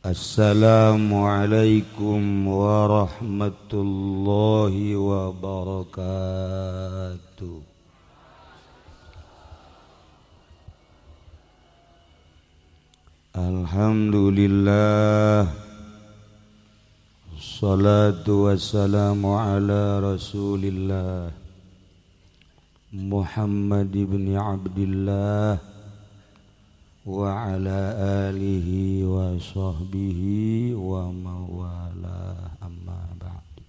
Assalamualaikum warahmatullahi wabarakatuh. Alhamdulillah, salatu wassalamu ala rasulillah Muhammad ibn Abdillah wa ala alihi wa sahbihi wa mawalah, amma ba'du.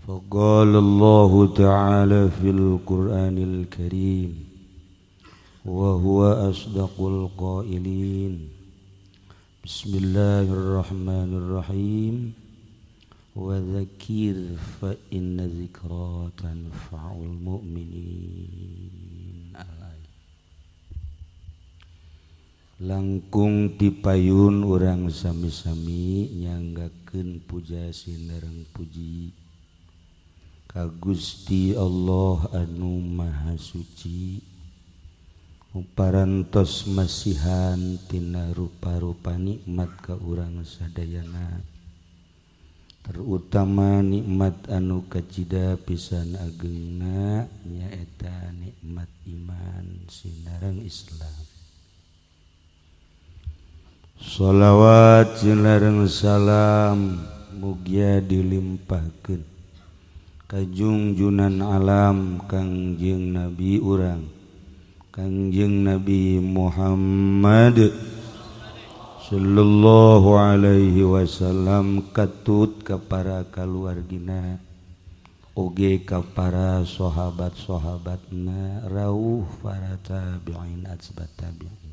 Faqala Allah ta'ala fil Qur'anil Karim wa huwa asdaqul qailin. Bismillahirrahmanirrahim. Wa dzakir fa inna dzikra tanfa'ul mu'minin. Langkung tipayun urang sami-sami nyanggakeun puja sinereng puji ka Gusti Allah anu Maha Suci, parantos masihan tina rupa-rupa nikmat ka urang sadayana, terutama nikmat anu kacida pisan ageungna nyaeta nikmat iman sinereng Islam. Shalawat jeung salam mugia dilimpahkeun ka junjunan alam Kangjeng Nabi urang Kangjeng Nabi Muhammad sallallahu alaihi wasallam, katut ka para kaluargina oge ka para sahabat-sahabatna rawuh para tabi'in atsbat tabi'in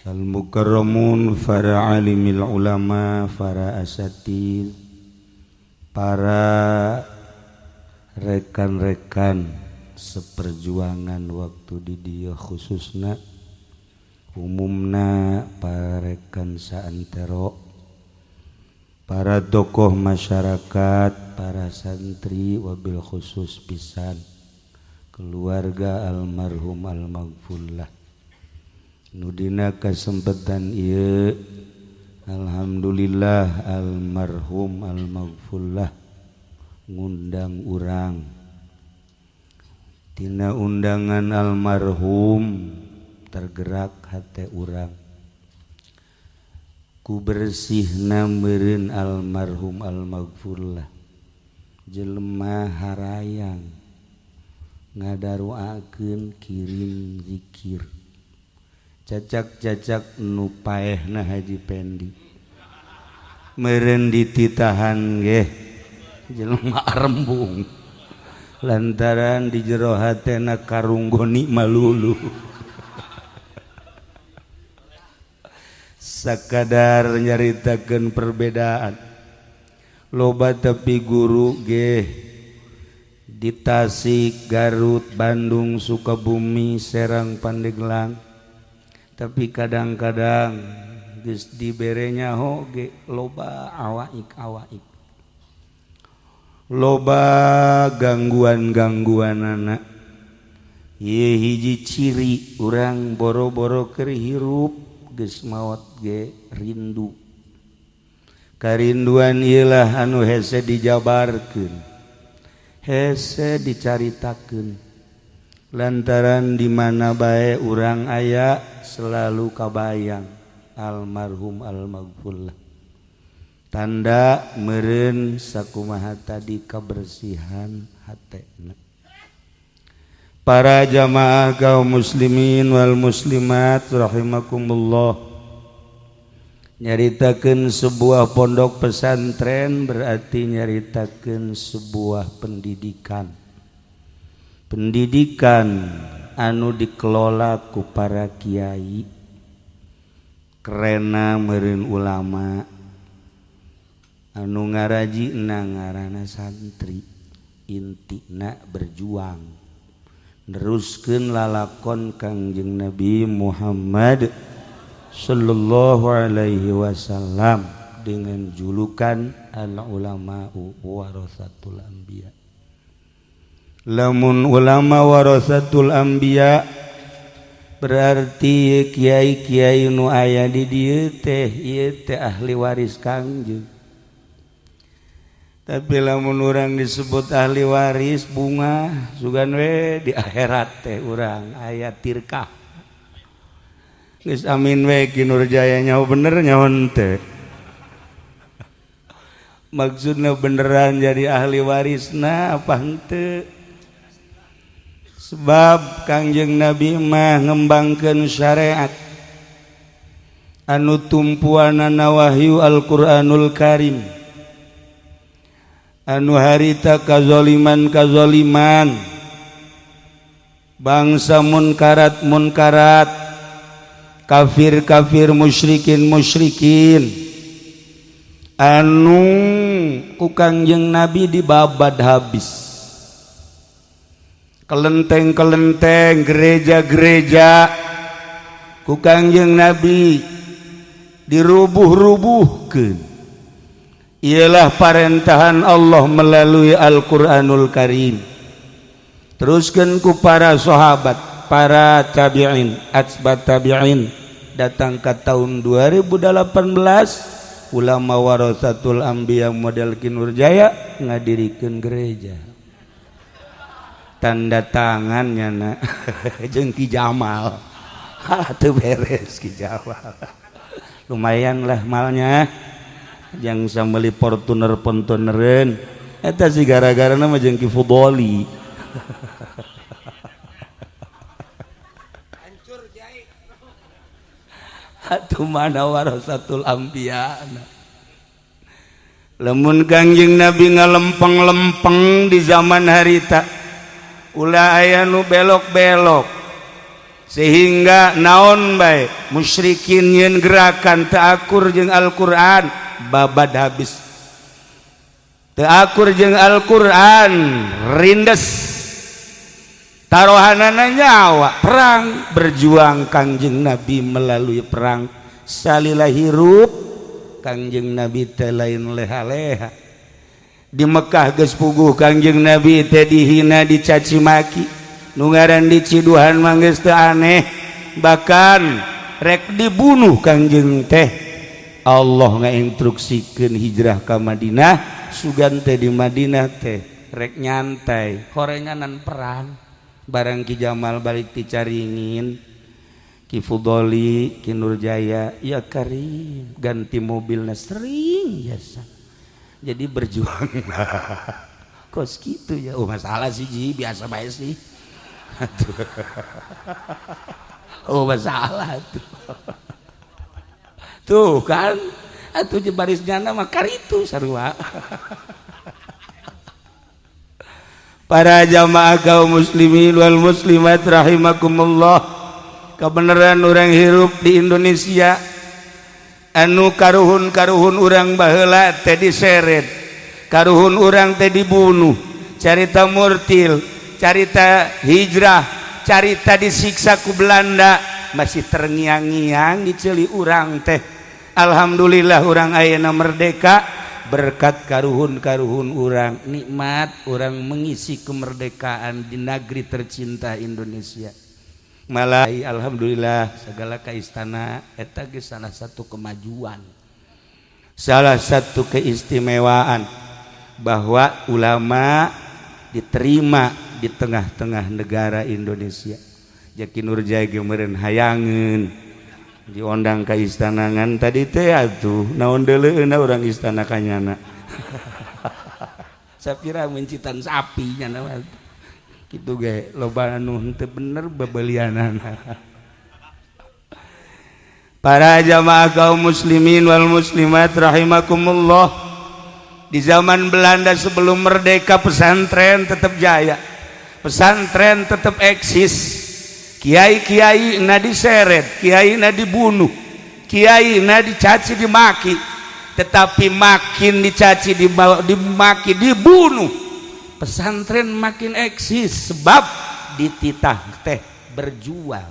al-mukarramun, para alimil ulama, para asatid, para rekan-rekan seperjuangan waktu di dia, khususna umumna para rekan saantero, para tokoh masyarakat, para santri, wabil khusus pisan keluarga almarhum al-maghfurlah. Nudina kesempatan ieu alhamdulillah almarhum al-maghfurlah ngundang urang. Tina undangan almarhum tergerak hate urang ku bersihna meureun almarhum al-maghfurlah, jelema harayang ngadaruakeun kirim zikir cacak-cacak nu paehna Haji Pendi meureun dititahan ge jelema rembung lantaran di jero hatena karunggoni malulu. Sakadar nyaritakeun perbedaan loba tapi guru ge di Tasik, Garut, Bandung, Sukabumi, Serang, Pandeglang, tapi kadang-kadang geus diberenya hoge loba awaik loba gangguan-gangguanana. Ieu hiji ciri urang boro-boro keur hirup geus maot ge rindu. Karinduan ieu lah anu hese dijabarkeun, hese dicaritakeun, lantaran di mana bae urang aya selalu kabayang almarhum al-maghfurlah. Tanda meureun sakumaha tadi kabersihan hatena. Para jamaah kaum muslimin wal muslimat rahimakumullah, nyaritakeun sebuah pondok pesantren berarti nyaritakeun sebuah pendidikan anu dikelola ku para kiai, kerena meureun ulama anu ngarajina ngaranna santri, intina berjuang neruskeun lalakon Kangjeng Nabi Muhammad sallallahu alaihi wasallam dengan julukan al-ulama'u warasatul anbiya. Lamun ulama warasatul anbiya berarti kiai-kiai nu aya di dieu teh ieu teh ahli waris Kangjeng. Tapi lamun urang disebut ahli waris bunga sugan we di akhirat teh urang aya tirkah. Geus amin we Ki Nurjaya nyaho bener nyaho teu. Maksudna beneran jadi ahli warisna apa henteu? Sebab Kangjeng Nabi mah ngembangkeun syariat anu tumpuanana wahyu Al-Qur'anul Karim, anu harita kazaliman bangsa munkarat kafir musyrikin anu ku Kangjeng Nabi dibabad habis. Kelenteng gereja-gereja ku Kangjeng Nabi dirubuh-rubuhkeun. Ialah parentahan Allah melalui Al-Qur'anul Karim. Teruskeun ku para sahabat, para tabi'in, atsbat tabi'in, datang ke tahun 2018 ulama warasatul anbiya model Ki Nurjaya ngadirikeun gereja. Tanda tangannya na jeung Ki Jamal. Teu beres Ki Jamal. Lumayan lah malnya. Yang sameli Fortuner-pontonereun eta si gara-garana mah jeung Ki Fudoli. Hancur jai. Atuh mana warasatul anbiya. Lamun Kangjeng Nabi ngalempeng-lempeng di zaman harita ulah aya nu belok-belok sehingga naon bae musyrikin yen gerakan teu akur jeung Al-Qur'an babad habis. Teu akur jeung Al-Qur'an rindes tarohanana nyawa perang berjuang Kangjeng Nabi melalui perang salila hirup Kangjeng Nabi teh lain leha-leha. Di Mekah geus puguh Kangjeng Nabi teh dihina dicaci maki nu ngaran diciduhan mah geus teu aneh bahkan rek dibunuh Kangjeng teh Allah ngainstruksikeun hijrah ka Madinah sugan teh di Madinah teh rek nyantai horenganan perang barang Ki Jamal balik ti caringin Ki Fudoli Ki Nurjaya ya Karim ganti mobilna sering biasa. Jadi berjuang kos gitu ya. Oh masalah sih Ji biasa bae sih. Oh masalah tuh. Tuh kan atuh barisnya mah karitu sarua. Para jamaah kaum muslimin wal muslimat rahimakumullah, kebenaran orang hirup di Indonesia anu karuhun urang baheula teh diseret, karuhun urang teh dibunuh, carita murtil, carita hijrah, carita disiksa ku Belanda masih terngiang-ngiang diceuli urang teh. Alhamdulillah urang ayeuna merdeka berkat karuhun urang, nikmat urang mengisi kemerdekaan di negeri tercinta Indonesia. Malah alhamdulillah segala ka istana eta ge salah satu kemajuan, salah satu keistimewaan bahwa ulama diterima di tengah-tengah negara Indonesia. Jaki Nurjaya ge meureun hayangeun diondang ka istana ngan tadi teh atuh naon deuleueuna urang istana kanyana. Sapira mencitan sapi nya naon kitu ge loba anu henteu bener babelianana. Para jamaah kaum muslimin wal muslimat rahimakumullah, di zaman Belanda sebelum merdeka pesantren tetap jaya, pesantren tetap eksis. Kiai-kiai na diseret, kiai na dibunuh, kiai na dicaci dimaki, tetapi makin dicaci dimaki dibunuh pesantren makin eksis sebab dititah teh berjuang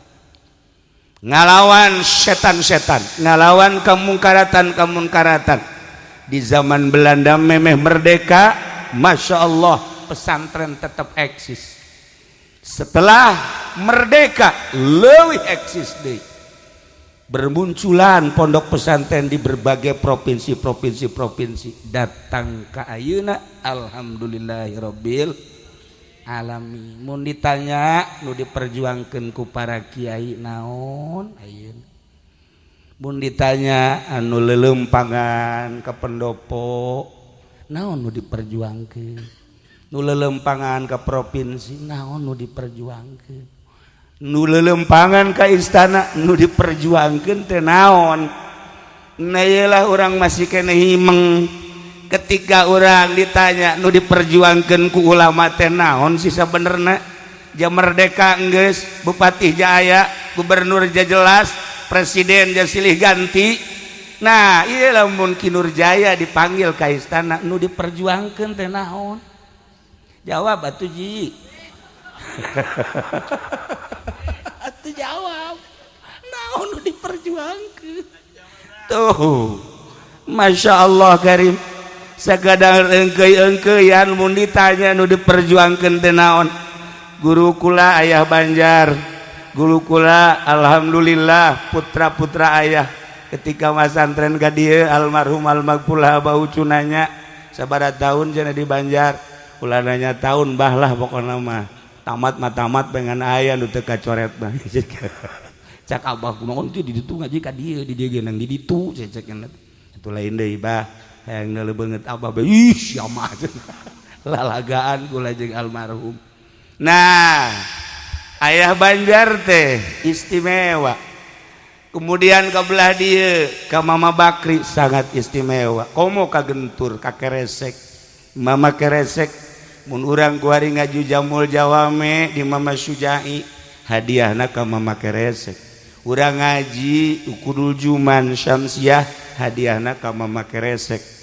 ngalawan setan-setan, ngalawan kemungkaratan. Di zaman Belanda memeh merdeka, masya Allah pesantren tetap eksis setelah merdeka leuwih eksis deui bermunculan pondok pesantren di berbagai provinsi datang ke ayeuna alhamdulillahirabbil alamin. Mun ditanya nu diperjuangkeun ku para kiai naon ayeuna, mun ditanya anu lelempangan ke pendopo naon nu diperjuangkeun, nu lelempangan ke provinsi naon nu diperjuangkeun, nu lelempangan ke istana nu diperjuangkeun teh naon. Nah iyalah urang masih kene himeng ketika orang ditanya nu diperjuangkeun ku ulama teh naon sih sabenerna. Ja merdeka enggeus, bupati ja aya, gubernur ja jelas, presiden ja silih ganti. Nah ieu lamun Ki Nur Jaya dipanggil ka istana nu diperjuangkeun teh naon? Jawab atuh Ji. Atuh jawab. Naon nu diperjuangkeun? Tuh. Masya Allah karim. Sagadang engkeuy-engkeuyan mun ditanya nu diperjuangkeun teh naon? Guru kula ayah Banjar. Guru kula alhamdulillah putra-putra ayah ketika masantren ka dieu almarhum almarhumah bau cunanya sabaraha tahun cenah di Banjar. Ulah nanya tahun bah lah pokona mah. Tamat mah tamat pengen aya nu teu kacoret mah. Cak abah kunaon teh di ditu ngaji ka dieu di dieu geunang di ditu cek atuh lain deui bah. Hayang neuleuh beungeut abah bae ih sia mah lalagaan kula jeung almarhum. Nah, ayah Banjar teh istimewa. Kemudian ka belah dieu ka Mama Bakri sangat istimewa. Komo ka Gentur ka Keresek. Mama Keresek mun urang ku hari ngaju Jamul Jawame di Mama Sujai hadiahna ka Mama Keresek. Urang ngaji Ukudul Juman Syamsiah hadiahna ka Mama Keresek.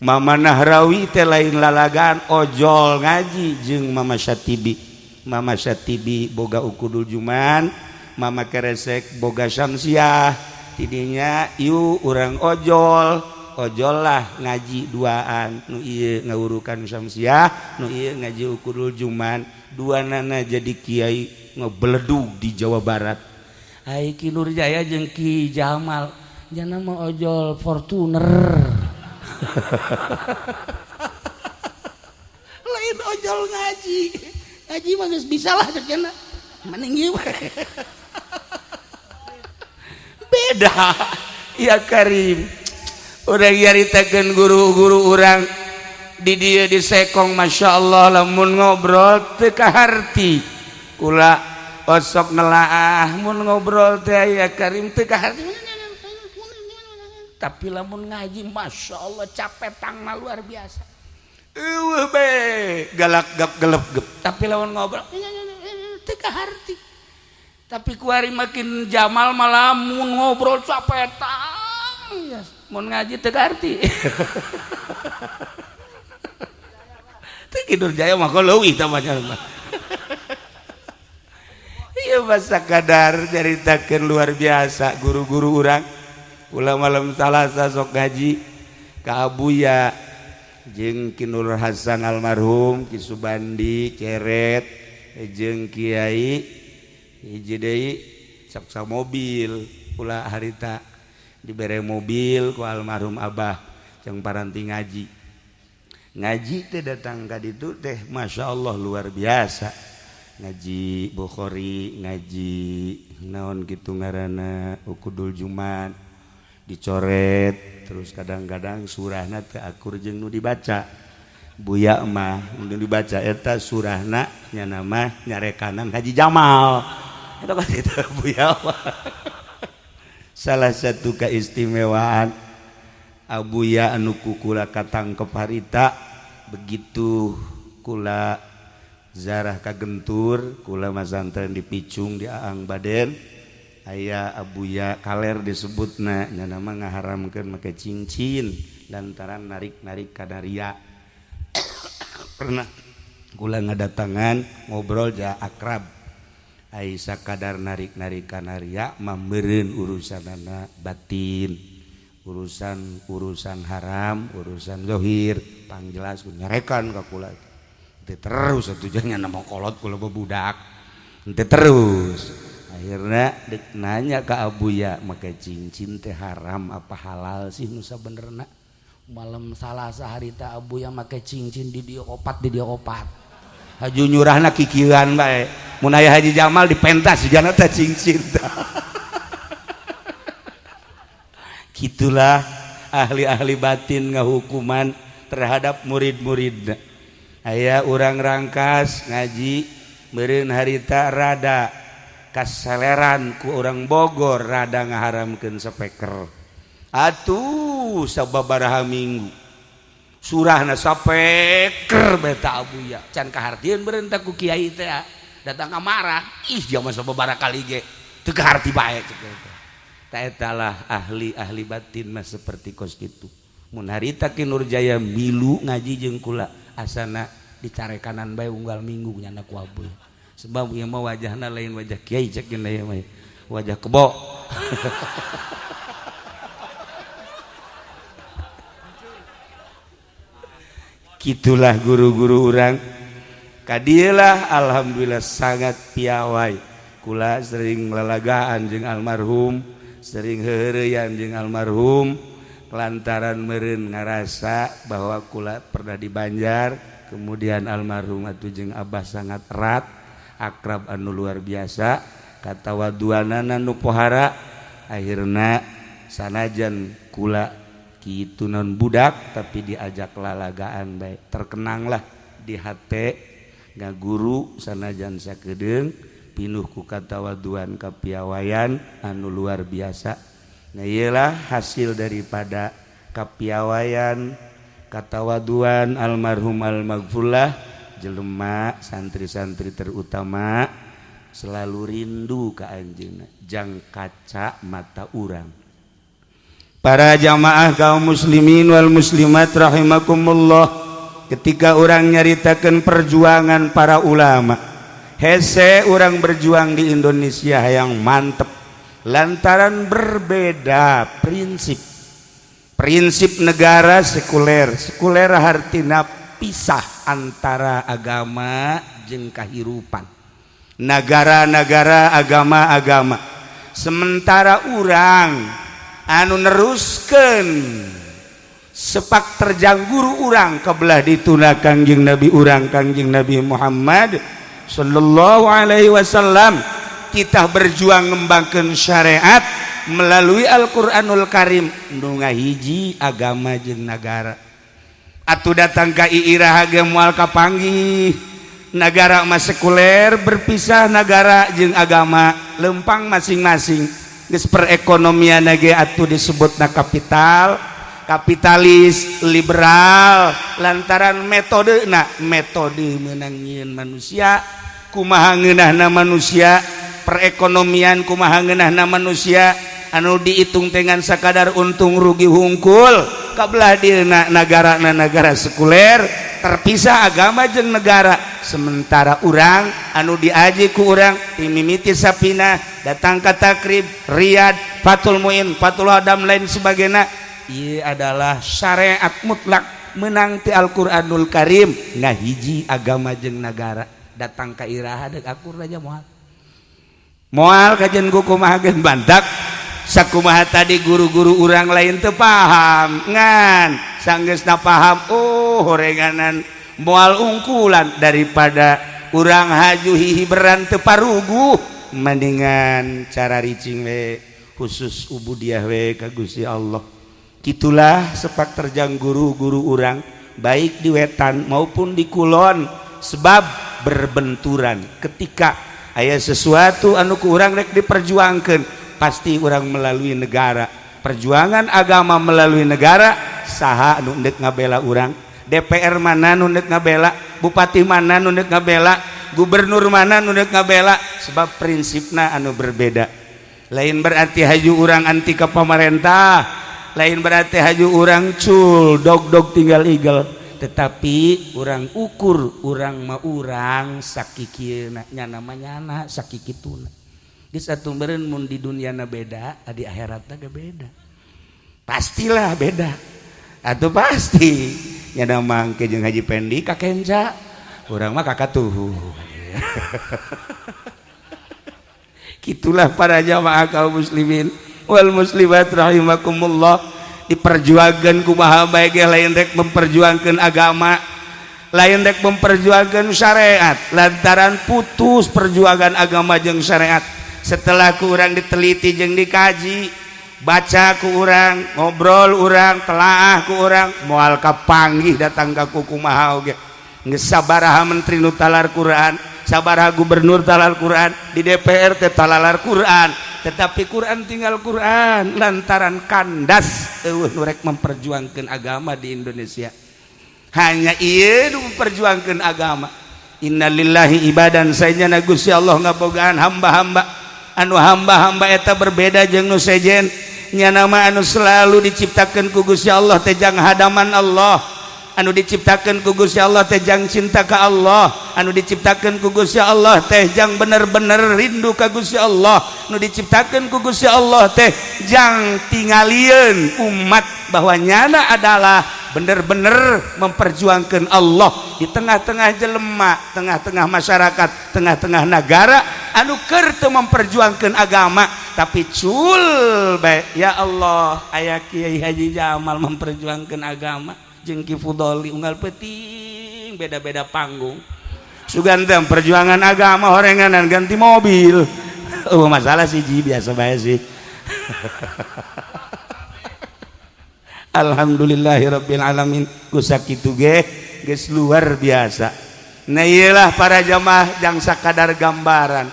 Mama Nahrawi teh lain lalagaan ojol ngaji jeung Mama Syatibi. Mama Syatibi boga Ukudul Juman, Mama Keresek boga Syamsiah. Tidinya ieu urang ojol lah ngaji duaan, nu ieu ngawurukan Syamsiah, nu ieu ngaji Ukudul Juman. Duanana jadi kiai ngebeledug di Jawa Barat. Ai Ki Nur Jaya jeung Ki Jamal jangan mau ojol Fortuner. Lain ojol ngaji mah geus bisa lah cenah mending ieu beda ya Karim. Urang nyaritakeun guru-guru urang di dieu di Sekong Masya Allah lamun ngobrol teu kaharti kula osok nelaah mun ngobrol teh ya Karim teu kaharti. Tapi lamun ngaji Masya Allah capetangna luar biasa. Be galak gap gelep gep. Tapi lamun ngobrol teu kaharti. Tapi kuari makin Jamal malah mun ngobrol capetang. Mun ngaji teu kaharti. Teu Ki Nur Jaya mah leuwih tamanya. Ieu masa kadar nyaritakeun luar biasa guru-guru urang. Ulah malam Salasa sok ngaji ka Abuya jeung Ki Nur Hasan almarhum, Ki Subandi Ceret jeung Kiai hiji deui saksa mobil. Ulah harita dibere mobil ku almarhum Abah jeung paranti ngaji. Ngaji teh datang ka ditu teh Masya Allah luar biasa. Ngaji Bukhari, ngaji naon kitu ngaranna Ukudul Juman dicoret terus kadang-kadang surahna teu akur jeung nu dibaca. Buya mah nu dibaca eta surahna nya nama nyarekanan Haji Jamal. Eta kan itu Buya mah. Salah satu keistimewaan Abuya anu kula katangkep harita begitu kula zarah ka Gentur, kula masantren di Picung di Aang Baden. Aya Abuya kaler disebutna nya nama ngaharamkeun make cincin lantaran narik-narik kadaria. Pernah kula ngadatangan ngobrol ja akrab. Ai sakadar narik-narik kadaria mah meureun urusanana batin. Urusan haram, urusan zahir, pangjelas nyarekan ka kula. terus atunya nama kolot kula budak terus akhirnya dek nanya ke Abuya make cincin teh haram apa halal sih nu sabenerna malam Salasa harita Abuya make cincin di dia opat haju nyurahna kikiran bae mun aya Haji Jamal dipentas jana teh cincin gitulah ahli-ahli batin ngahukuman terhadap murid-murid aya urang rangkas ngaji meureun harita rada kasaleran ku urang Bogor rada ngaharamkeun speaker atuh sababaraha minggu surahna speaker beta Abuya can kahartieun beureun teh ku kiai teh datang amarah ih jama sababaraha kali ge teu kaharti bae cek eta taetalah ahli batin mah seperti kos kitu mun harita ki Nurjaya milu ngaji jeung kula asana dicarekanan bae unggal minggu nyana ku Abuy sebab ieu mah wajahna lain wajah kiai cek geuna ieu mah wajah kebo gitulah guru-guru urang kadieulah alhamdulillah sangat piawai kula sering lalagaan jeung almarhum sering heureuyan jeung almarhum lantaran meureun ngarasa bahwa kula pernah di Banjar kemudian almarhum atuh jeung Abah sangat erat akrab anu luar biasa katawaduanana nu pohara akhirna sanajan kula kitu non budak tapi diajak lalagaan bae terkenanglah di hate ngaguru sanajan sakedeung pinuh ku katawaduan kapiawayan anu luar biasa. Nah iyalah hasil daripada kapiawayan katawaduan almarhum almaghfurlah jelema santri-santri terutama selalu rindu ka anjeunna jang kaca mata urang. Para jamaah kaum muslimin wal muslimat rahimakumullah, ketika orang nyaritakeun perjuangan para ulama hese orang berjuang di Indonesia yang mantep lantaran berbeda prinsip negara sekuler hartina pisah antara agama jeung kahirupan negara-negara agama sementara orang anu neruskeun sepak terjang guru orang kabelah dituna Kangjeng Nabi urang Kangjeng Nabi Muhammad sallallahu alaihi wasallam kita berjuang ngembangkeun syariat melalui Al-Qur'anul Karim nu ngahiji agama jeung nagara atuh datang ka iirah ge moal kapanggih negara mah sekuler berpisah negara jeung agama lempang masing-masing geus perekonomian ge atuh disebutna kapitalis liberal lantaran metode meunang nyieun manusia kumaha ngeunahna manusia perekonomian kumaha ngeunahna manusia anu dihitung dengan sakadar untung rugi hungkul kabelah dieuna negara sekuler terpisah agama jeung negara sementara urang anu diaji ku urang timimiti sapina datang ka takrib Riyad Fathul Muin Fathul Adam lain sebagainya ieu adalah syariat mutlak menang ti Al-Qur'anul Karim ngahiji agama jeung negara datang ka iraha deuk akur aja moal kajen ku kumaha geus bantak sakumaha tadi guru-guru urang lain teu paham ngan sanggeusna paham horenganan moal ungkulan daripada urang haju hihiberan teu paruguh mendingan cara ricing we khusus ubudiyah we ka Gusti Allah. Gitulah sepak terjang guru-guru urang baik di wetan maupun di kulon sebab berbenturan ketika aya sesuatu anu ku urang rek diperjuangkeun pasti urang melalui negara perjuangan agama melalui negara saha anu endek ngabela urang DPR mana nu endek ngabela bupati mana nu endek ngabela gubernur mana nu endek ngabela sebab prinsipna anu berbeda lain berarti haju urang anti ka pamarentah lain berarti haju urang cul dog tinggal igel tetapi urang ukur urang mah urang sakikieuna nyana mah nyana sakikituna geus atuh meureun mun di duniana beda di akhiratna ge beda pastilah beda atuh pasti nyana mangke jeung Haji Pendi ka Kenca urang mah kakatuh. Gitulah para jamaah kaum muslimin wal muslimat rahimakumullah, diperjuangkan kumaha bae ge lain rek memperjuangkan agama, lain rek memperjuangkan syariat, lantaran putus perjuangan agama jeung syariat. Setelah ku urang diteliti jeung dikaji, baca ku urang, ngobrol urang, telaah ku urang, moal kapanggih datang ka kumaha oge. Geus sabaraha menteri nu talar Quran, sabaraha gubernur talar Quran, di DPR teh talalar Quran, tetapi Quran tinggal Quran lantaran kandas eueuh nu rek memperjuangkeun agama di Indonesia. Hanya ieu nu memperjuangkeun agama. Innalillahi ibadan sayyidina Gusti Allah ngabogaan hamba-hamba anu hamba-hamba eta berbeda jeung nu sejen nya nama anu selalu diciptakeun ku Gusti Allah teh jang hadaman Allah, anu diciptakeun ku Gusti Allah teh jang cinta ka Allah, anu diciptakeun ku Gusti Allah teh jang bener-bener rindu ka Gusti Allah, anu diciptakeun ku Gusti Allah teh jang tingalieun umat bahwa nyana adalah bener-bener memperjuangkan Allah di tengah-tengah jelema, tengah-tengah masyarakat, tengah-tengah negara anu keur teu memperjuangkan agama tapi cul bae. Ya Allah, aya Kiai Haji Jamal memperjuangkan agama jeung Ki Fudoli unggal peuting beda-beda panggung. Sugan teh perjuangan agama horenganan ganti mobil. Masalah siji biasa bae sih. Alhamdulillahirabbil alamin ku sakitu ge geus luar biasa. Nah iyalah para jamaah jang sakadar gambaran.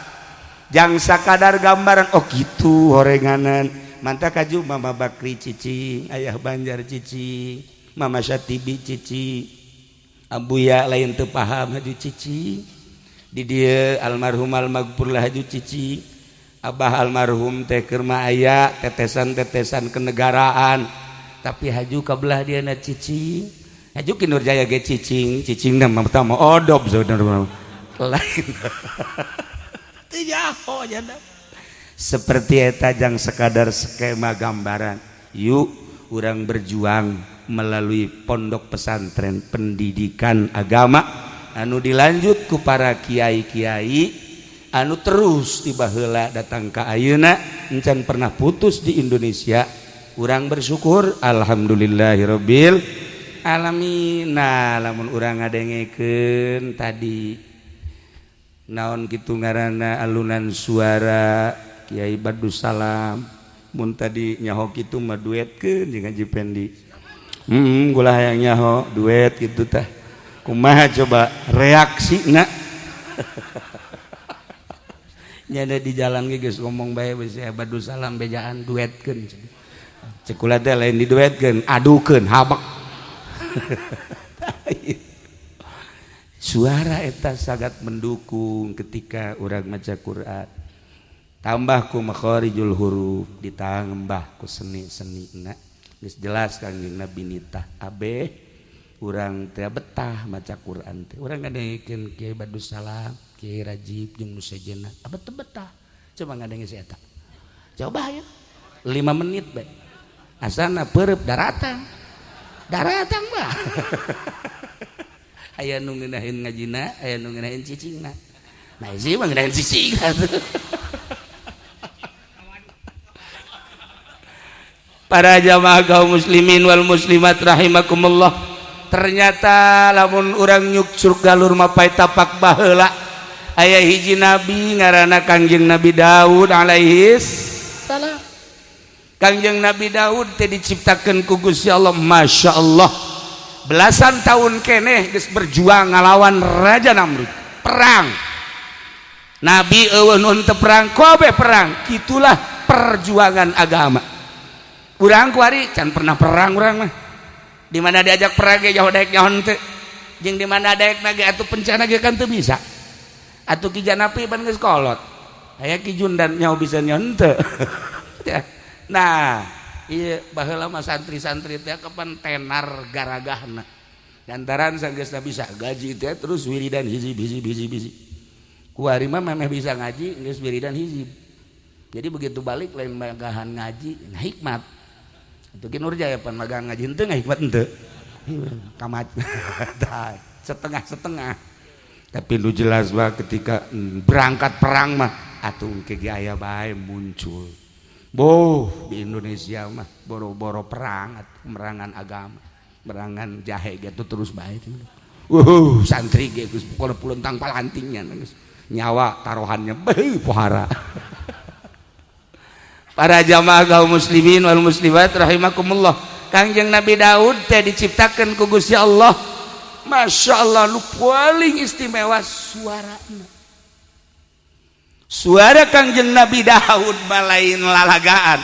Jang sakadar gambaran oh gitu horenganan. Manta kaju Mama Bakri cicing, Ayah Banjar cicing, Mama Syatibi cicing. Abuya lain teu paham haju cicing. Di dieu almarhum almaghfurlah haju cicing. Abah almarhum teh keur mah aya tetesan-tetesan kenegaraan. Tapi haju kabelah dia na cicing, haju ki Nurjaya ge cicing, cicing nama pertama odop saudara lain. Tijaho janda. Seperti eta jang sekadar skema gambaran. Yuk urang berjuang melalui pondok pesantren pendidikan agama anu dilanjut ku para kiai-kiai anu terus tiba heula datang ka ayeuna encan pernah putus di Indonesia. Urang bersyukur alhamdulillahirabbil alamin. Nah lamun urang ngadengekeun tadi naon kitu ngaranna alunan suara Kiai Badus Salam mun tadi nyaho kitu mah duetkeun jeung Haji Pendi. Gula hayang nyaho duet kitu tah kumaha coba reaksina. Nyada di jalan ge geus ngomong bae bisi Badus Salam bejaan duetkeun. Cekulat teh lain diduetkeun, adukeun habak. Suara eta sangat mendukung ketika urang maca Quran. Tambah ku makharijul huruf, ditambah ku seni-senina. Geus jelas Kangjeng Nabi nitah abeh urang teh betah maca Quran teh. Urang ngadengekeun Kiai Badus Salam, Kiai Rajib jeung nu sejenna. Abet teh betah. Coba ngadengeun si eta. Coba ya. 5 menit bae. Asana perep daratan mah. Aya nu ngeunaheun ngajina, aya nu ngeunaheun cicingna. Nah isi mah ngeunaheun cicing. Para jamaah kaum muslimin wal muslimat rahimakumullah, ternyata lamun urang nyuk surga lur mapai tapak baheula aya hiji nabi ngaranna Kangjeng Nabi Daud alaihi salam. Kangjeng Nabi Daud teh diciptakeun ku Gusti Allah, Masya Allah belasan tahun keneh geus berjuang ngalawan Raja Namrud perang. Nabi eueuh nu teu perang kobe perang, kitulah perjuangan agama. Urang kuari can pernah perang urang mah. Di mana diajak perang ge jauh daek nyaho teu. Jeung di mana daekna ge atuh pencana ge kan teu bisa. Atuh Ki Janapi ban geus kolot. Aya Ki Jundan nyaho bisa nyaho teu. Nah, iya baheula mah santri-santri teh kapan tenar garagahna. Lantaran sanggeusna bisa gaji teh terus wiridan hizib. Ku ari mah memeh bisa ngaji geus wiridan hizib. Jadi begitu balik lain magahan ngaji, nah hikmat. Itu Ki Nurjaya pan magang ngaji henteu hikmat henteu. Kamat. Setengah-setengah. Tapi nu jelas mah ketika berangkat perang mah atuh ke aya bae muncul. Boh di Indonesia mah boro-boro perang merangan agama, merangan jahe gitu terus bae itu. Santri ge geus puluntang palantingnya geus. Nyawa taruhannya beuh pohara. Para jamaah kaum muslimin wal muslimat rahimakumullah. Kangjeng Nabi Daud teh diciptakeun ku Gusti Allah. Masya Allah nu paling istimewa suarana. Suara Kangjeng Nabi Daud balain lalagaan.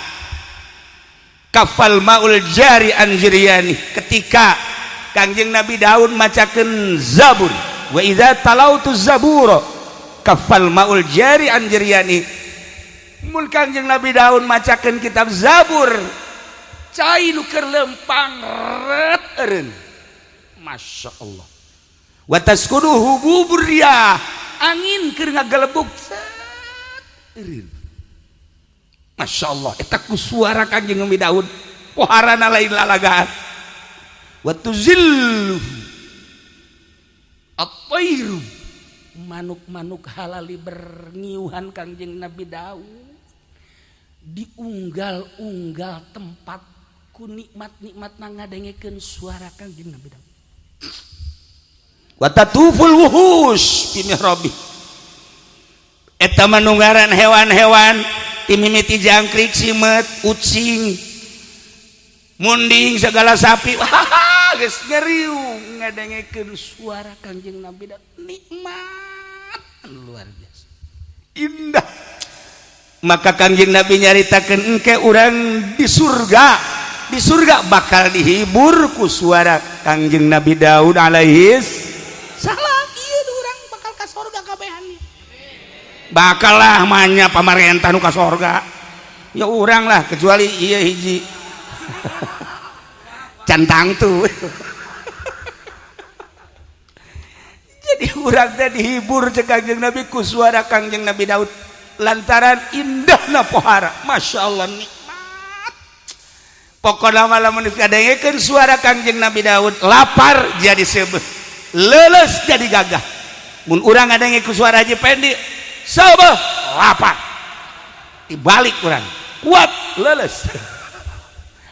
Kafal maul jari anjriyani ketika Kangjeng Nabi Daud macakeun Zabur. Wa idza talautu zabura kafal maul jari anjriyani. Mun Kangjeng Nabi Daud macakeun kitab Zabur cai nu keur lempang ret eureun. Masya Allah. Wa taskuduhu buburiyah angin keur ngagelebuk. Masya Allah eta ku suara Kangjeng Nabi Daud poharana lain lalagaan. Wa tuzillu at-tayru manuk-manuk halali berngiuhan Kangjeng Nabi Daud diunggal-unggal tempat ku nikmat-nikmat ngadengekeun suara Kangjeng Nabi Daud. Wa tatuful wuhus fi mihrabi eta manunggaran hewan-hewan ti mimiti jangkrik simet ucing munding segala sapi geus ngeriu ngadengekeun suara Kangjeng Nabi Daud nikmat luar biasa indah. Maka Kangjeng Nabi nyaritakeun engke urang di surga bakal dihibur ku suara Kangjeng Nabi Daud alaihi salam. Ieu urang bakal ka surga kabehan. Bakal lah manya pamarentah nu ka surga. Ya urang lah kecuali ieu hiji. Cantang tuh. Jadi urang teh dihibur cek Kangjeng Nabi ku suara Kangjeng Nabi Daud lantaran indahna pohara. Masya Allah nikmat. Pokokna lamun kadengekeun suara Kangjeng Nabi Daud lapar jadi seubeuh, leuleus jadi gagah. Mun urang ngadenge ku suara Haji Pendi seubeuh lapar. Dibalik urang kuat leuleus.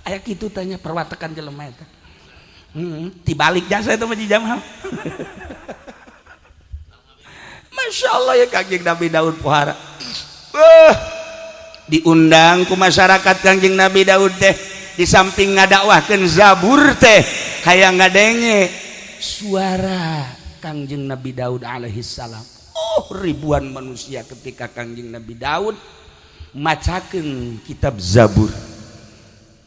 Aya kitu tanya perwatakan jelema eta. Dibalik jasa itu mah Jamal. Masya Allah ya Kangjeng Nabi Daud pohara. Diundang ku masyarakat Kangjeng Nabi Daud teh di samping ngadakwahkeun Zabur teh hayang ngadenge suara Kangjeng Nabi Daud alaihi salam. Ribuan manusia ketika Kangjeng Nabi Daud macakeun kitab Zabur.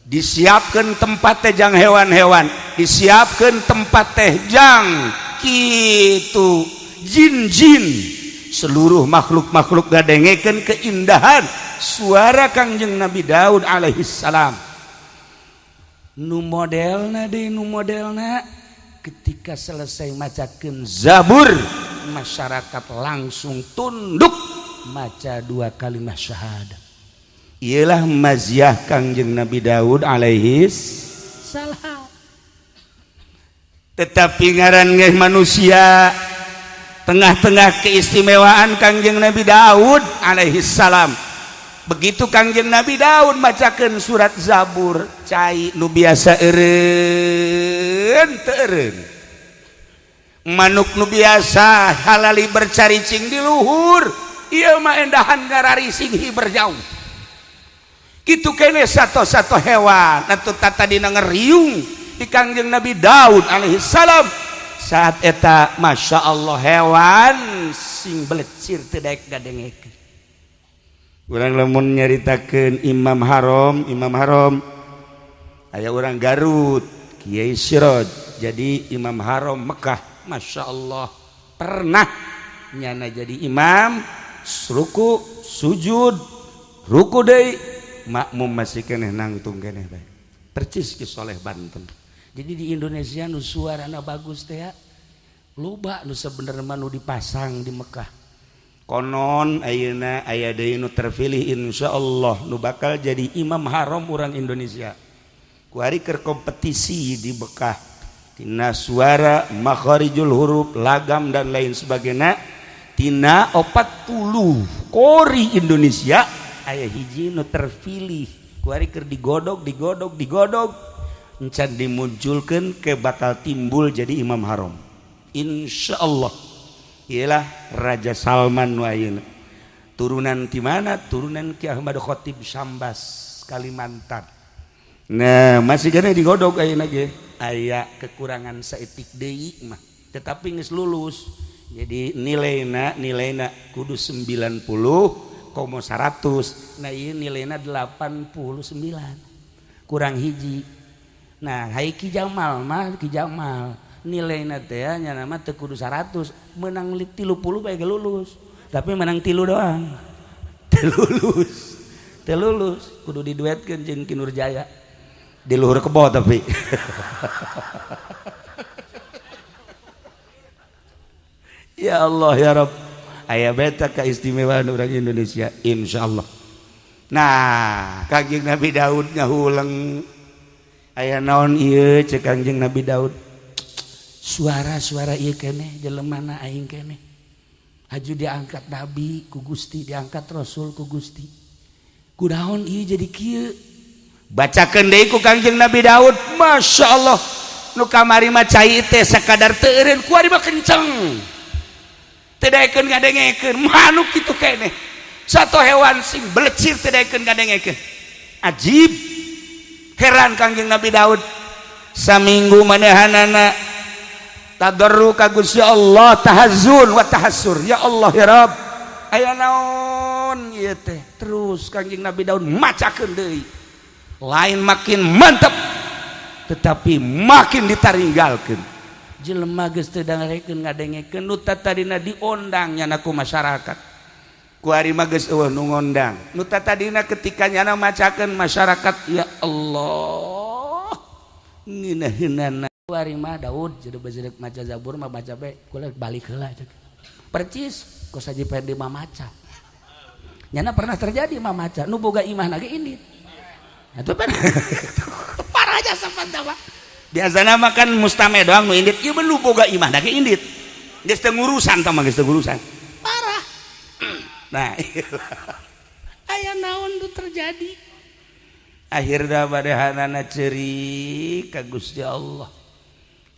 Disiapkeun tempat teh jang hewan-hewan, disiapkeun tempat teh jang kitu jin-jin, seluruh makhluk-makhluk ngadengekeun keindahan suara Kangjeng Nabi Daud alaihi salam. Nu modelna ketika selesai macakeun Zabur masyarakat langsung tunduk maca 2 kalimat syahadat. Ialah maziah Kangjeng Nabi Daud alaihi salam. Tetapi ngaran manusia tengah-tengah keistimewaan Kangjeng Nabi Daud alaihi salam. Begitu Kangjeng Nabi Daud macakeun surat Zabur cai nu biasa eureun teu eureun. Manuk nu biasa halali bercaricing di luhur, ieu mah endahan ngararising hiber jauh. Kitu kene sato-sato hewan atuh tadina ngeriung di Kangjeng Nabi Daud alaihi salam. Saat eta Masya Allah hewan sing belecir teu daek gadengekeun. Urang lamun nyaritakeun Imam Haram aya urang Garut Kiai Siroj jadi Imam Haram Mekah. Masya Allah pernah nyana jadi imam ruku sujud ruku deui makmum masih keneh nangtung keneh bae percis ki soleh Banten. Jadi di Indonesia nu suarana bagus teh loba nu sabenerna nu dipasang di Mekah. Konon ayeuna aya deui nu terpilih insyaallah nu bakal jadi imam haram urang Indonesia. Ku ari keur kompetisi di Mekah tina suara makharijul huruf lagam dan lain sebagainya tina 40 kori Indonesia aya hiji nu terpilih kuari keur digodog encan dimunculkeun ke bakal timbul jadi imam haram insyaallah ialah Raja Salman nu ayeuna turunan ti mana turunan Ki Ahmad Khatib Syambas Kalimantan. Nah masih kena digodog ayeuna ge aya kekurangan saeutik deui mah tetapi geus lulus jadi nilaina kudu 90,100 nah ieu nilaina 89 kurang hiji. Nah hai Ki Jamal nilaina teh nya nama teu kudu 100 menang 30 bae ge lulus tapi menang 3 doang teu lulus kudu diduetkeun jeung Ki Nurjaya di luhur kebo tapi ya Allah ya Rabb aya beta keistimewaan orang Indonesia insyaallah. Nah Kangjeng Nabi Daud ngahulang aya naon ieu cek Kangjeng Nabi Daud suara ieu keneh jelemana aing keneh haju diangkat Nabi ku Gusti diangkat Rasul ku Gusti kunaon ieu jadi kieu bacakeun deui ku Kangjeng Nabi Daud Masya Allah nu kamari mah cai teh sakadar teu eureun kuari mah kenceng teu daekeun ngadengekeun manuk kitu keneh satu hewan sing belecir teu daekeun ngadengekeun ajib heran Kangjeng Nabi Daud saminggu manehanana tadarru ka Gusti Allah tahazzun wa tahassur ya Allah ya Rabb aya naon ieu teh terus Kangjeng Nabi Daud macakeun deui lain makin mantap tetapi makin ditaringgalkeun jelema geus teu darekeun ngadengekeun nu tadina diondang nyana ku masyarakat ku ari mah geus eueuh nu ngondang nu tadina ketika nyana macakeun masyarakat ya Allah ngeunaheunana ku ari mah Daud jeung maca Zabur mah baca bae kula balik heula ceuk percis ku saji pende mah maca nyana pernah terjadi mah maca nu boga imah ge indit itu kan parah aja sampai mah biasana mah kan mustame doang nu indit ieu lu boga imah ge indit geus teu ngurusan tah mah geus teu ngurusan parah nah aya naon tuh terjadi akhirna badahanana ceurik ka Gusti Allah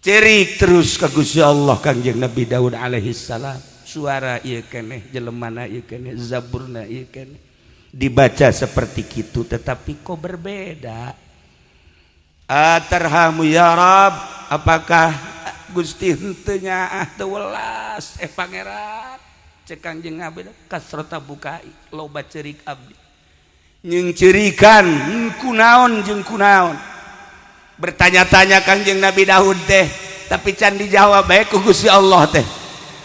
ceurik terus ka Gusti Allah Kangjeng Nabi Daud alaihi salam suara ieu keneh jelemana ieu keneh zaburna ieu keneh dibaca seperti itu tetapi kok berbeda atarhamu ya Rab apakah Gusti henteu nyaah teu welas pangeran cek Kangjeng Nabi kasrota bukai loba ceurik abdi nying ceurikan kunaon jeung kunaon bertanya-tanya Kangjeng Nabi Daud teh tapi can dijawab bae ku Gusti Allah teh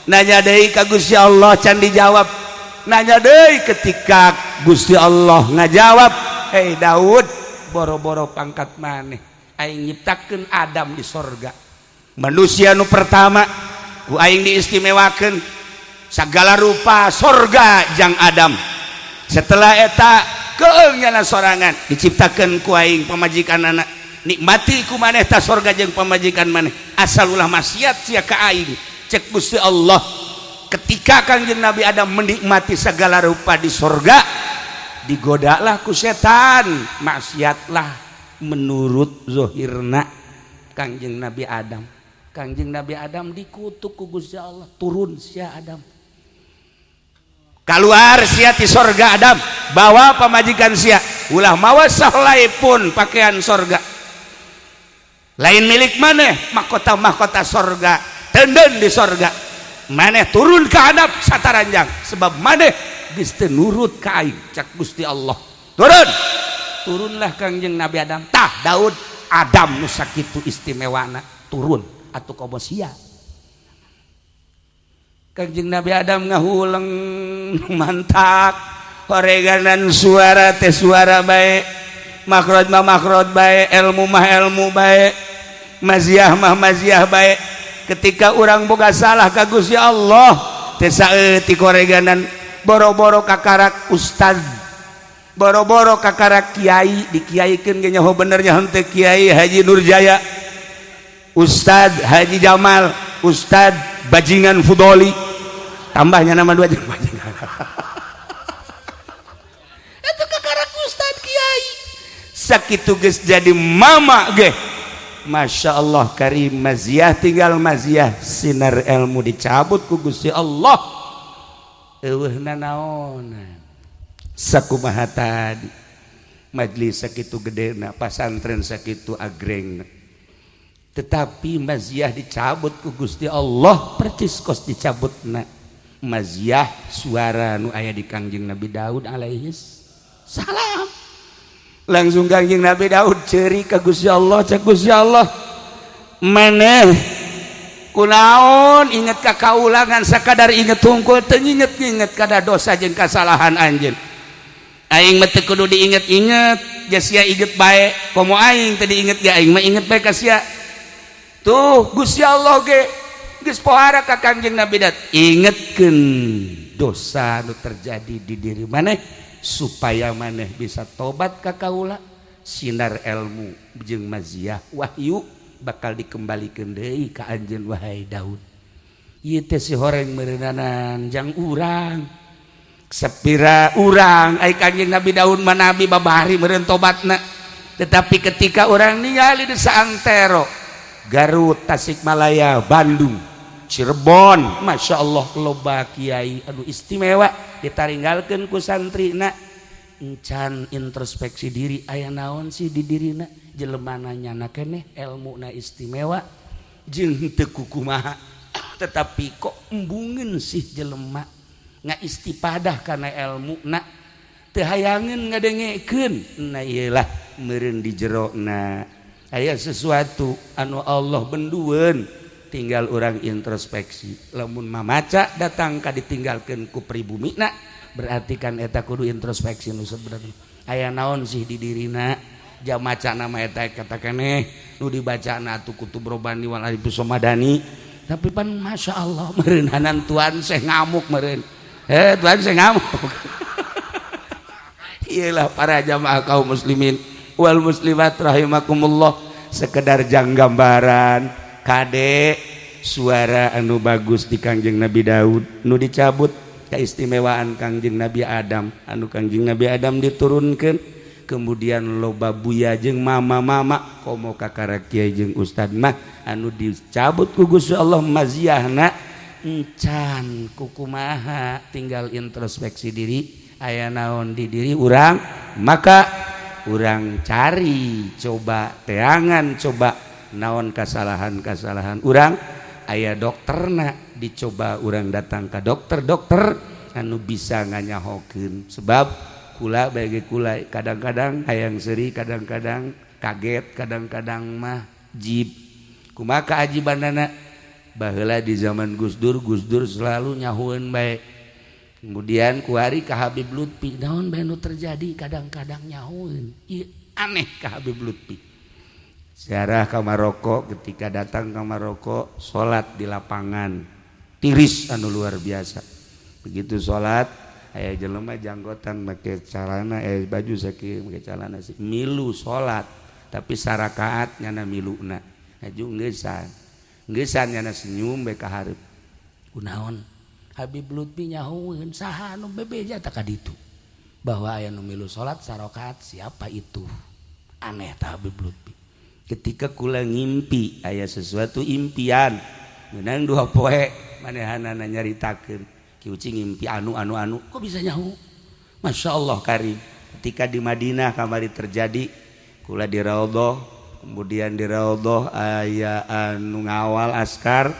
nanya deui ka Gusti Allah can dijawab nanya deui ketika Gusti Allah ngajawab hei Daud boro-boro pangkat maneh aing nyiptakeun Adam di sorga manusia nu pertama ku aing diistimewakeun sagala rupa sorga jang Adam setelah eta keung nyana sorangan diciptakeun ku aing pamajikanana nikmati ku maneh ta sorga jeung pamajikan maneh asal ulah maksiat sia ka aing cek Gusti Allah ketika Kangjeng Nabi Adam menikmati segala rupa di sorga digodalah ku setan maksiatlah menurut zohirna Kangjeng Nabi Adam Kangjeng Nabi Adam dikutuk ku Gusti Allah turun sia Adam keluar sia ti sorga Adam bawa pamajikan sia ulah mawa sahlai pun pakaian sorga lain milik maneh mahkota sorga tenden di sorga maneh turun ke hadap sataranjang sebab maneh geus teu nurut ka aing cak Gusti Allah turunlah Kangjeng Nabi Adam tah Daud Adam nu sakitu istimewana turun atuh komo sia Kangjeng Nabi Adam ngahulang mantak horeganan suara teh suara bae makrod mah makrod bae ilmu mah ilmu bae maziah mah maziah bae ketika orang boga salah ka Gusti Allah teh saeutik koreganan boro-boro kakarak ustad boro-boro kakarak kiai dikiaikeun ge nyaho bener nya henteu Kiai Haji Nurjaya Ustad Haji Jamal, Ustad Bajingan Fudoli, tambahnya nama dua bajingan. Itu kakarak Ustad Kiai. Sakitu geus jadi mama ge. Masya Allah karim maziah tinggal maziah sinar ilmu dicabut ku Gusti Allah. Eueuhna naonan. Sakumaha tadi. Majlis sakitu gedena, pasantren sakitu agrengna. Tetapi maziah dicabut ku Gusti Allah percis kos dicabutna maziah suara nu aya di Kangjeng Nabi Daud alaihi salam. Langsung Kangjeng Nabi Daud ceuri ka Gusti Allah, cek Gusti Allah maneh kunaon inget ka kaulangan sakadar inget hungkul teu inget kada dosa jeung kasalahan anjeun. Aing mah teu kudu diinget-inget, geus sia inget bae. Komo aing teu diinget ge aing mah inget bae ka sia. Tuh Gusti Allah ge geus pohara ka Kangjeng Nabi Daud, ingetkeun dosa nu terjadi di diri maneh supaya maneh bisa tobat ka kaula. Sinar ilmu jeung maziah wahyu bakal dikembalikeun deui ka anjeun wahai Daud. Ieu teh si horeng meureunanan jang urang. Sepira urang ai Kangjeng Nabi Daud mah nabi babari meureun tobatna. Tetapi ketika orang ningali di saantero Garut, Tasikmalaya, Bandung, Cirebon, Masya Allah loba kiai anu istimewa ditaringgalkeun ku santrina encan introspeksi diri aya naon sih di dirina jelemana nyana keneh ilmuna istimewa jeung teu kumaha tetapi kok embungeun sih jelema ngaistifadah kana ilmuna teu hayangeun ngadengekeun. Nah iyalah meureun di jerona aya sesuatu anu Allah bendueun tinggal orang introspeksi. Lamun mamaca datang ka ditinggalkeun ku pribumina berarti kan eta kudu introspeksi nu sebenarnya aya naon sih di dirina. Jam maca nama eta kata keneh nu dibacana atuh kutub Robani wal Arifus Somadani. Tapi pan Masya Allah meureun hanan tuan Syekh ngamuk meureun. Tuan Syekh ngamuk. Iyalah para jamaah kaum muslimin wal muslimat rahimakumullah, sekedar jang gambaran kade suara anu bagus di Kangjeng Nabi Daud nu dicabut keistimewaan Kangjeng Nabi Adam anu Kangjeng Nabi Adam diturunkeun kemudian loba buya jeung mama-mama komo kakara kiai jeung ustad mah anu dicabut ku Gusti Allah maziahna encan kukumaha tinggal introspeksi diri aya naon di diri urang maka urang cari coba teangan coba naon kasalahan-kasalahan urang aya dokterna dicoba urang datang ke dokter anu bisa nganyahokeun sebab kula bagi kula kadang-kadang hayang seuri kadang-kadang kaget kadang-kadang mah jib kumaha kaajibanana baheula di zaman Gus Dur selalu nyahueun bae kemudian kuari ka Habib Lutfi naon bae nu terjadi kadang-kadang nyahueun ieu aneh ka Habib Lutfi ziarah ka Maroko ketika datang ke Maroko salat di lapangan tiris anu luar biasa begitu salat aya jelema janggotan make calana baju sakieu make calana sih milu salat tapi sarakaat nyana miluna aju geussan nyana senyum bae ka hareup kunaon Habib Lutfi nyahueun saha anu bebeja tak kaditu bahwa aya nu milu salat sarakaat siapa itu aneh tah Habib Lutfi ketika kula ngimpi aya sesuatu impian meunang 2 poe manehanana nyaritakeun ki ucing ngimpi anu kok bisa nyahu Masya Allah karim ketika di Madinah kamari terjadi kula di raudhah kemudian di raudhah aya anu ngawal askar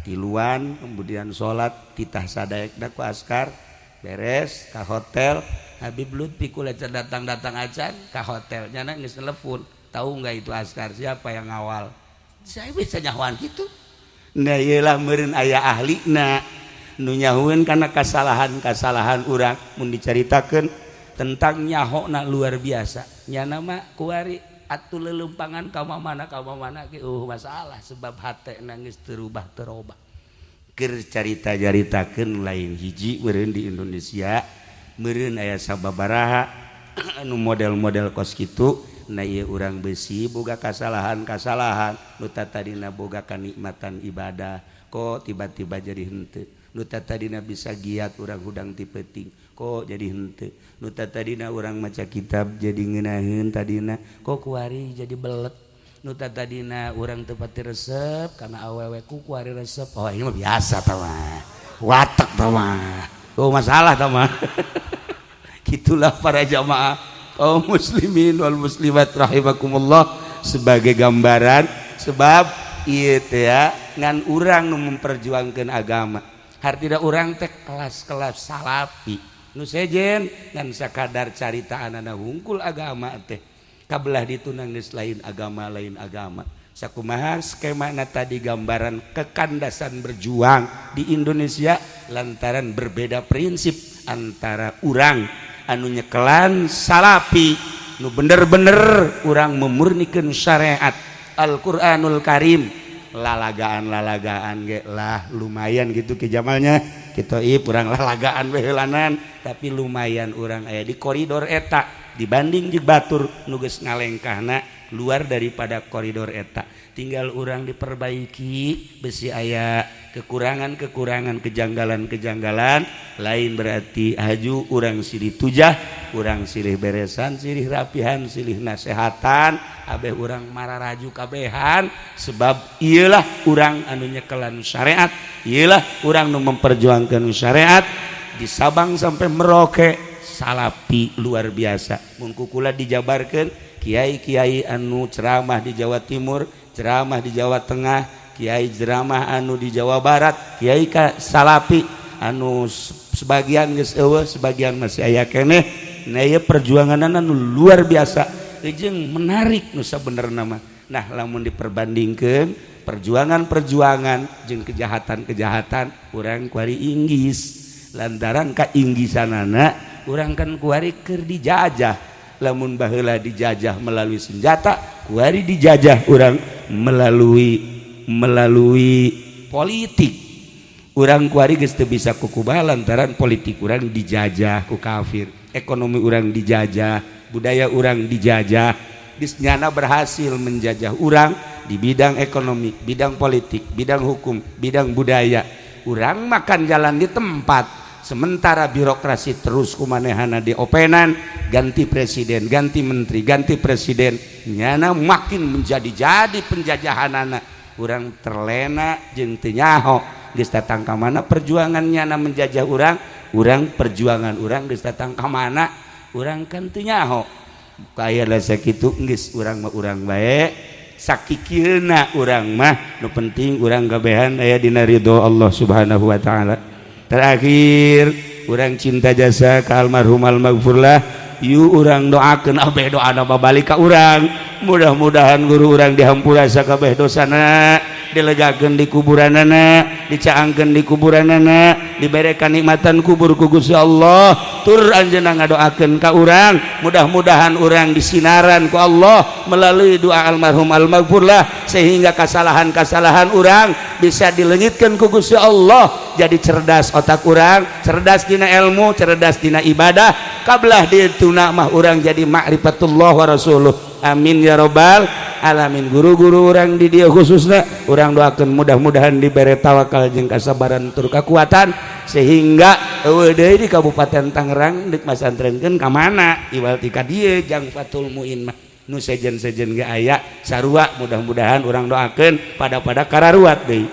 tiluan kemudian sholat titah sadaekna ku askar beres ka hotel Habib Lutfi kula datang acan ka hotel nyana geus telepon tahu nggak itu askar siapa yang ngawal saya bisa nyahuan gitu. Nah iyalah meureun aya ahlina nu nyahueun kana kasalahan urang mun dicaritakeun tentang nyahona luar biasa nyana mah kuari atuh lelempangan ka mana ge masalah sebab hatena geus terubah keur carita-caritakeun lain hiji meureun di Indonesia meureun aya sababaraha anu model-model kos kitu na ieu urang besi boga kasalahan-kasalahan nu tadina boga kanikmatan ibadah kok tiba-tiba jadi henteu nu tadina bisa giat urang hudang ti peuting kok jadi henteu nu tadina urang maca kitab jadi ngeunaheun tadina kok kuari jadi belet nu tadina urang teu pati resep kana awewe ku kuari resep oh ini mah biasa tah mah watek tah mah oh masalah tah mah gitulah para jamaah kaum muslimin wal muslimat rahimakumullah sebagai gambaran sebab ieu teh ya ngan urang nu memperjuangkeun agama hartina urang teh kelas-kelas salafi nu sejen ngan sakadar caritaanana hungkul agama teh kabelah dituna geus lain agama sakumaha skemana tadi gambaran kekandasan berjuang di Indonesia lantaran berbeda prinsip antara urang anu nyekelan salafi nu bener-bener urang memurnikeun syariat Al-Qur'anul Karim lalagaan ge lah lumayan gitu ke jamalnya kita urang lalagaan we heulanan tapi lumayan urang aya di koridor eta dibanding jeung batur nu geus ngalengkahna luar daripada koridor eta tinggal urang diperbaiki besi aya kekurangan-kekurangan kejanggalan-kejanggalan lain berarti haju urang silih tujah urang silih beresan silih rapihan silih nasehatan abeh urang mararaju kabehan sebab iyalah urang anu nyekelan syariat iyalah urang nu memperjuangkeun syariat di Sabang sampai Merauke salafi luar biasa mun kukula dijabarkeun kiai-kiai anu ceramah di Jawa Timur ceramah di Jawa Tengah kiai ceramah anu di Jawa Barat kiai ka salafi anu sebagian geus eueuh sebagian masih aya keneh na ieu perjuanganna anu luar biasa jeung menarik nu sabenerna mah nah lamun diperbandingkeun perjuangan-perjuangan jeung kejahatan-kejahatan urang kuari inggis lantaran kainggisanana urang kan kuari keur dijajah lamun baheula dijajah melalui senjata kuari dijajah urang melalui politik urang kuari geus teu bisa kukumaha lantaran politik urang dijajah ku kafir ekonomi urang dijajah budaya urang dijajah geus nyana berhasil menjajah urang di bidang ekonomi bidang politik bidang hukum bidang budaya urang makan jalan di tempat sementara birokrasi terus kumanehana diopenan ganti presiden ganti menteri ganti presiden nyana makin menjadi-jadi penjajahanana urang terlena jeung teu nyaho geus datang ka mana perjuangan nyana menjajah urang perjuangan urang geus datang ka mana urang kan teu nyaho kaya lah sakitu geus urang mah urang bae sakikieuna urang mah nu penting urang gabehan aya dina ridho Allah Subhanahu wa taala. Terakhir urang cinta jasa ka almarhum almaghfurlah yu urang doakeun abeh doana babalik ka urang mudah-mudahan guru urang dihampura sakabeh dosana dilegakeun di kuburanana dicaangkeun di kuburanana dibere kanikmatan kubur ku Gusti Allah tur anjeunna ngadoakeun ka urang mudah-mudahan urang disinaran ku Allah melalui doa almarhum almaghfurlah sehingga kesalahan-kesalahan urang bisa dileungitkeun ku Gusti Allah jadi cerdas otak urang cerdas dina ilmu cerdas dina ibadah kablah dituna mah urang jadi ma'rifatullah wa rasuluh amin ya rabbal alamin guru-guru orang di dia khususnya orang doakan mudah-mudahan diberi tawakal jeung kasabaran tur kekuatan sehingga eueuh deui di Kabupaten Tangerang dik masantrenkeun ka mana iwal ti ka dieu jang Fatul Muin mah nu sejen-sejen ge aya sarua mudah-mudahan orang doakeun pada kararuat deui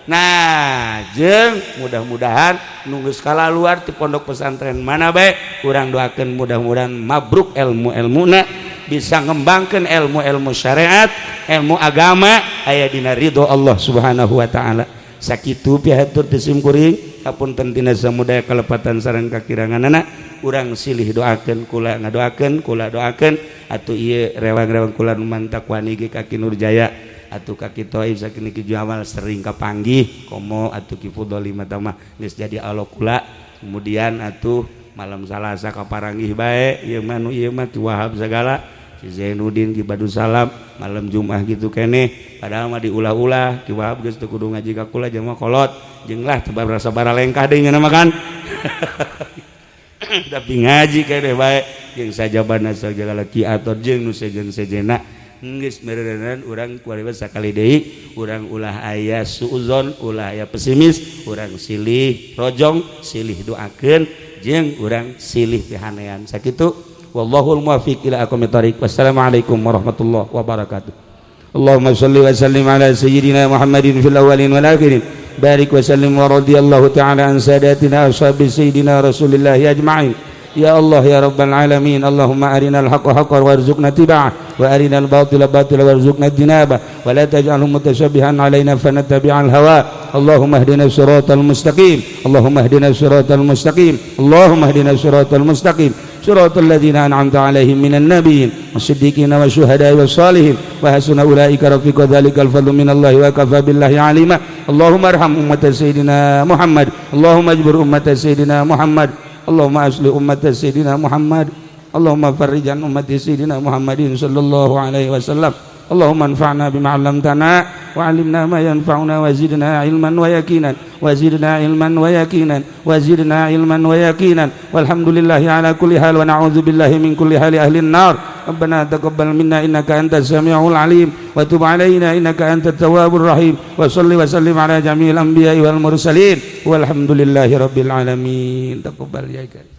nah jeung mudah-mudahan nunggu skala luar ti pondok pesantren mana bae urang doakeun mudah-mudahan mabruk ilmu-ilmuna bisa ngembangkan ilmu-ilmu syariat ilmu agama aya dina ridho Allah Subhanahu wa taala sakitu pihatur teu simkuring hapunten tina samudaya kalepatan sareng kakiranganana urang silih doakeun kula ngadoakeun kula doakeun atuh ieu rewang-rewang kula nu mantak wani ge kaki Nurjaya atuh kaki Toib saking Ki Jamal sering kapanggih komo atuh Ki Fudoli mah mah geus jadi alo kula kemudian atuh malam Salasa kaparanggih bae ieu mah nu ieu mah Ki Wahab sagala Ki Zainuddin Ki Badu Salam malam Jumat gitu keneh padahal mah diulah-ulah Ki Wahab geus teu kudu ngaji ka kula jeung mah kolot jeung lah teu sabar lengkah deui ngeuna mah kan tapi ngaji kene bae jeung sajabana sagala kiator jeung nu sejen-sejena geus mererenan urang kualiba sakali deui urang ulah aya suuzon ulah aya pesimis urang silih rojong silih doakeun jeung urang silih pihanean sakitu wallahul muwaffiq ila aqwamit thoriq wassalamualaikum warahmatullahi wabarakatuh Allahumma shalli wa sallim ala sayyidina Muhammadin fil awwalin wal akhirin barik wa sallim wa radiyallahu ta'ala an sadatina ashabi sayyidina Rasulillah ajma'in ya Allah ya rabbal alamin Allahumma arinal haqqa haqqan warzuqna tiba'ah wa arinal batila batila warzuqna jinabah wa la taj'alhu mutashabbihan alaina fanattabi'al hawa Allahumma ihdina siratal mustaqim Allahumma ihdina siratal mustaqim Allahumma ihdina siratal mustaqim صراط الذين أنعمت عليهم من النبيين والصديقين والشهداء والصالحين وحسن أولئك رفيقا ذلك الفضل من الله وكفى بالله عليما اللهم ارحم أمة سيدنا محمد اللهم اجبر أمة سيدنا محمد اللهم أصلح أمة سيدنا محمد اللهم فرج عن أمة سيدنا محمد صلى الله عليه وسلم اللهم انفعنا بما علمتنا وعلمنا ما ينفعنا وزدنا علما ويقينا وزدنا علما ويقينا وزدنا علما ويقينا والحمد لله على كل حال ونعوذ بالله من كل حال أهل النار ربنا تقبل منا إنك أنت السميع العليم وتب علينا إنك أنت التواب الرحيم وصل وسلم على جميع الأنبياء والمرسلين والحمد لله رب العالمين تقبل يا كريم